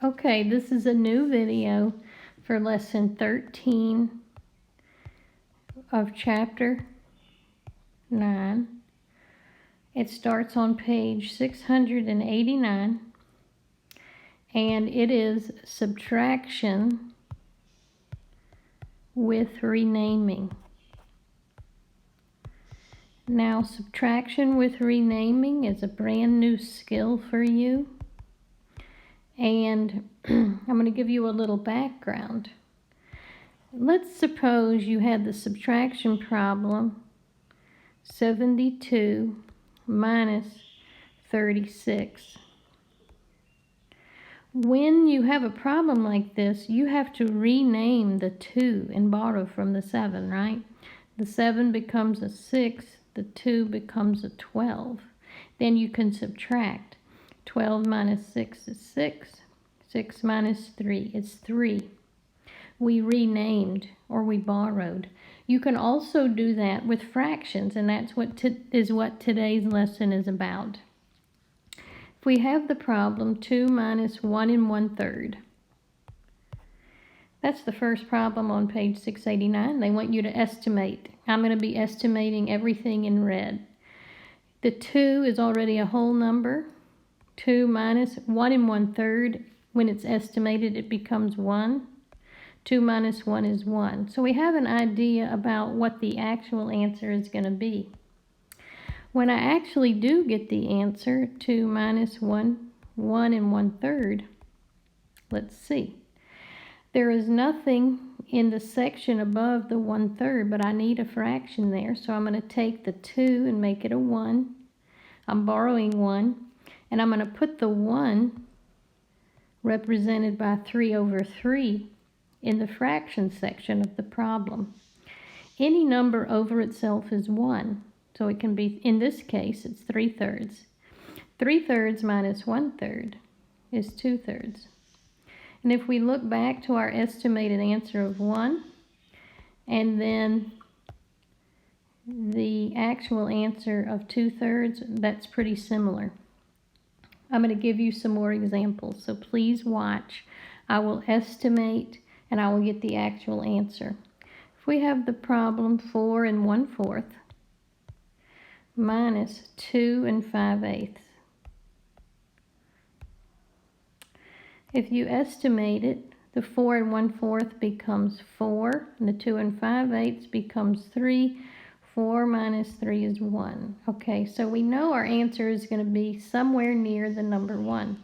Okay, this is a new video for lesson 13 of chapter 9. It starts on page 689 and it is subtraction with renaming. Now, subtraction with renaming is a brand new skill for you. And I'm going to give you a little background. Let's suppose you had the subtraction problem 72 minus 36. When you have a problem like this, you have to rename the 2 and borrow from the 7, right? The 7 becomes a 6, the 2 becomes a 12. Then you can subtract. 12 minus 6 is 6. 6 minus 3 is 3. We renamed or we borrowed. You can also do that with fractions, and that's what today's lesson is about. If we have the problem 2 minus 1 1/3. That's the first problem on page 689. They want you to estimate. I'm going to be estimating everything in red. The 2 is already a whole number. 2 minus 1 1/3, when it's estimated, it becomes 1. 2 minus 1 is 1. So we have an idea about what the actual answer is going to be. When I actually do get the answer, 2 minus 1 1/3, let's see. There is nothing in the section above the 1/3, but I need a fraction there. So I'm going to take the 2 and make it a 1. I'm borrowing 1. And I'm going to put the 1, represented by 3/3, in the fraction section of the problem. Any number over itself is 1. So it can be, in this case, it's 3/3. 3/3 minus 1/3 is 2/3. And if we look back to our estimated answer of 1, and then the actual answer of 2/3, that's pretty similar. I'm going to give you some more examples, so please watch. I will estimate and I will get the actual answer. If we have the problem 4 1/4 minus 2 5/8. If you estimate it, the 4 1/4 becomes 4, and the 2 5/8 becomes 3. 4 minus 3 is 1. Okay, so we know our answer is going to be somewhere near the number 1.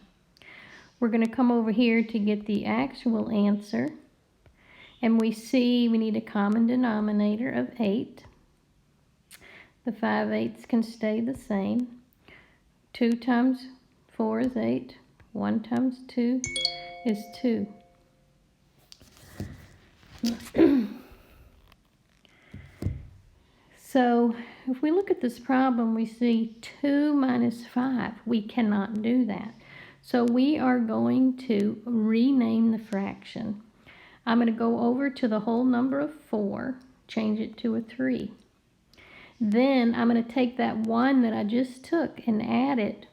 We're going to come over here to get the actual answer. And we see we need a common denominator of 8. The 5/8 can stay the same. 2 times 4 is 8. 1 times 2 is 2. So if we look at this problem, we see 2 minus 5. We cannot do that. So we are going to rename the fraction. I'm going to go over to the whole number of 4, change it to a 3. Then I'm going to take that 1 that I just took and add it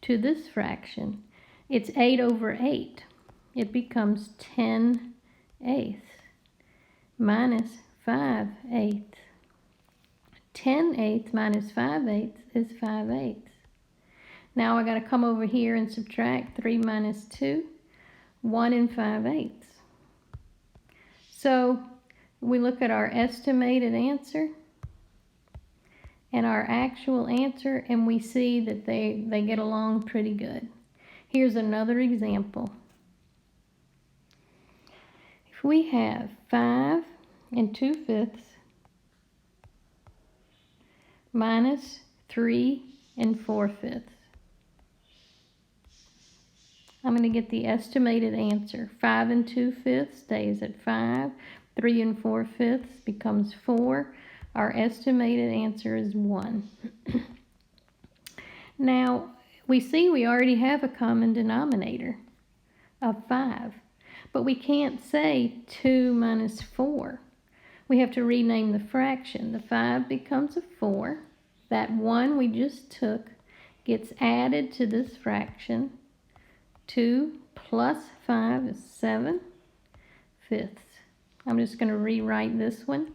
to this fraction. It's 8/8. It becomes 10/8 minus 5/8. 10/8 minus 5/8 is 5/8. Now I got to come over here and subtract 3 minus 2, 1 5/8. So we look at our estimated answer and our actual answer, and we see that they get along pretty good. Here's another example. If we have 5 2/5 minus 3 4/5. I'm going to get the estimated answer. 5 2/5 stays at 5. 3 4/5 becomes 4. Our estimated answer is 1. Now, we see we already have a common denominator of 5. But we can't say 2 minus 4. We have to rename the fraction. The 5 becomes a 4. That 1 we just took gets added to this fraction. 2 plus 5 is 7 fifths. I'm just going to rewrite this one,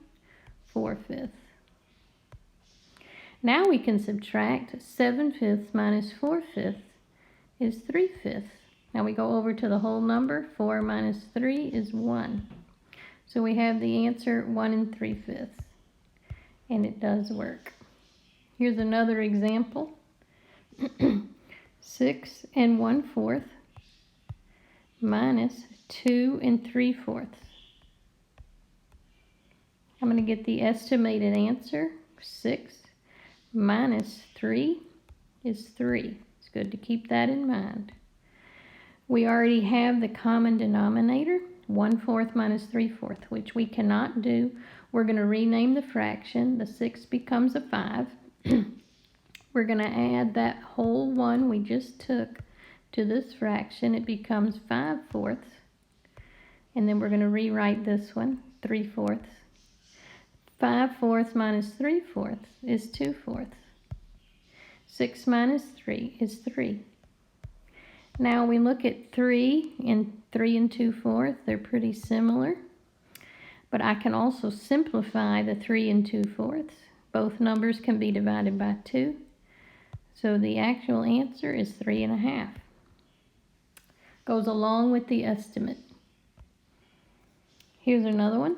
4 fifths. Now we can subtract 7 fifths minus 4 fifths is 3 fifths. Now we go over to the whole number. 4 minus 3 is 1. So we have the answer 1 3 fifths. And it does work. Here's another example. 6 1/4 minus 2 3/4. I'm going to get the estimated answer. 6 minus 3 is 3. It's good to keep that in mind. We already have the common denominator, 1/4 minus 3/4, which we cannot do. We're going to rename the fraction. The 6 becomes a 5. We're going to add that whole 1 we just took to this fraction. It becomes 5/4. And then we're going to rewrite this one, 3/4. 5/4 minus 3/4 is 2/4. 6 minus 3 is 3. Now we look at 3 and 2/4. They're pretty similar. But I can also simplify the 3 2/4. Both numbers can be divided by 2. So the actual answer is 3 1/2. Goes along with the estimate. Here's another one.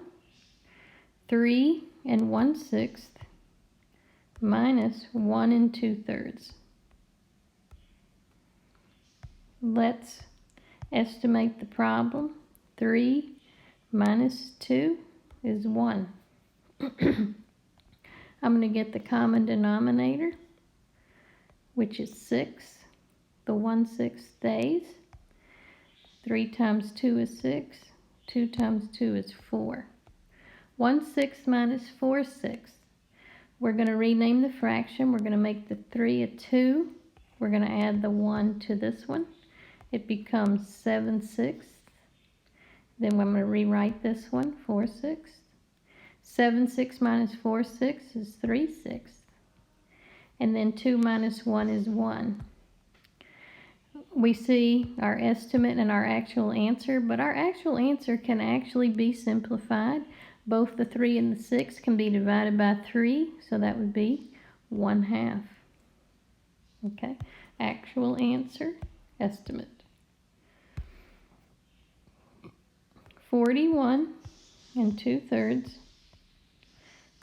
3 1/6 minus 1 2/3. Let's estimate the problem. 3 minus 2 is 1. I'm going to get the common denominator, which is 6. The 1/6 stays. 3 times 2 is 6. 2 times 2 is 4. 1/6 minus 4/6. We're going to rename the fraction. We're going to make the 3 a 2. We're going to add the 1 to this one. It becomes 7/6. Then I'm going to rewrite this one, 4/6. 7/6 minus 4/6 is 3/6. And then 2 minus 1 is 1. We see our estimate and our actual answer, but our actual answer can actually be simplified. Both the 3 and the 6 can be divided by 3, so that would be 1/2. Okay, actual answer, estimate. 41 2/3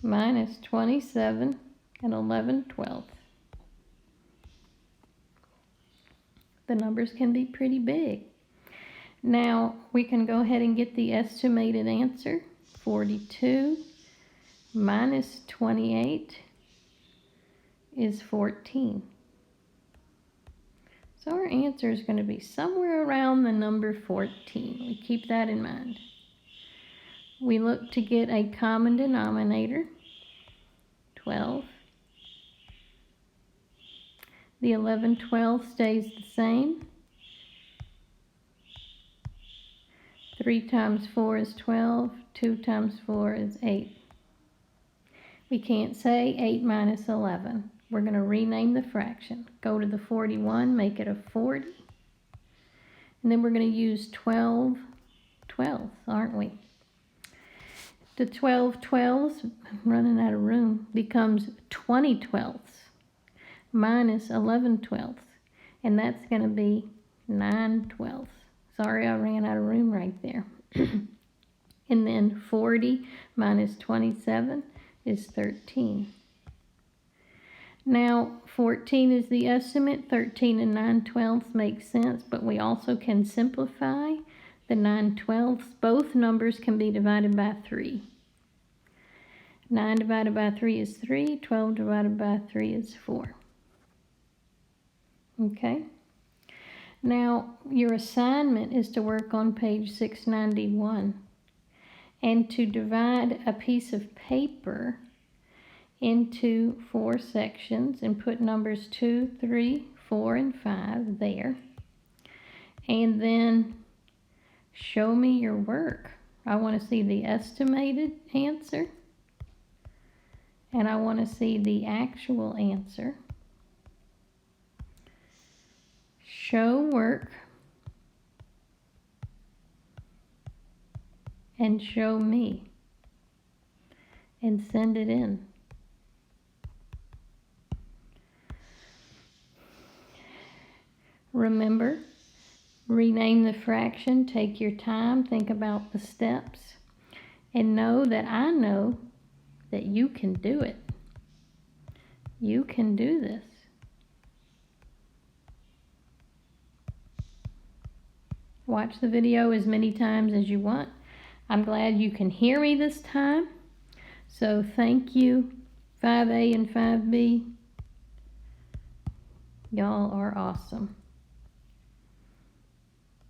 minus 27 11/12. The numbers can be pretty big. Now we can go ahead and get the estimated answer. 42 minus 28 is 14. So our answer is going to be somewhere around the number 14. We keep that in mind. We look to get a common denominator, 12. The 11/12 stays the same. 3 times 4 is 12. 2 times 4 is 8. We can't say 8 minus 11. We're going to rename the fraction. Go to the 41, make it a 40. And then we're going to use 12 12ths, aren't we? The 12 12ths, I'm running out of room, becomes 20 12ths minus 11 12ths. And that's going to be 9 12ths. Sorry, I ran out of room right there. And then 40 minus 27 is 13. Now, 14 is the estimate. 13 and 9/12 make sense, but we also can simplify the 9/12. Both numbers can be divided by 3. 9 divided by 3 is 3. 12 divided by 3 is 4. Okay? Now, your assignment is to work on page 691 and to divide a piece of paper into 4 sections and put numbers 2, 3, 4, and 5 there. And then show me your work. I want to see the estimated answer, and I want to see the actual answer. Show work and show me and send it in. Remember, rename the fraction, take your time, think about the steps, and know that I know that you can do it. You can do this. Watch the video as many times as you want. I'm glad you can hear me this time. So thank you, 5A and 5B. Y'all are awesome.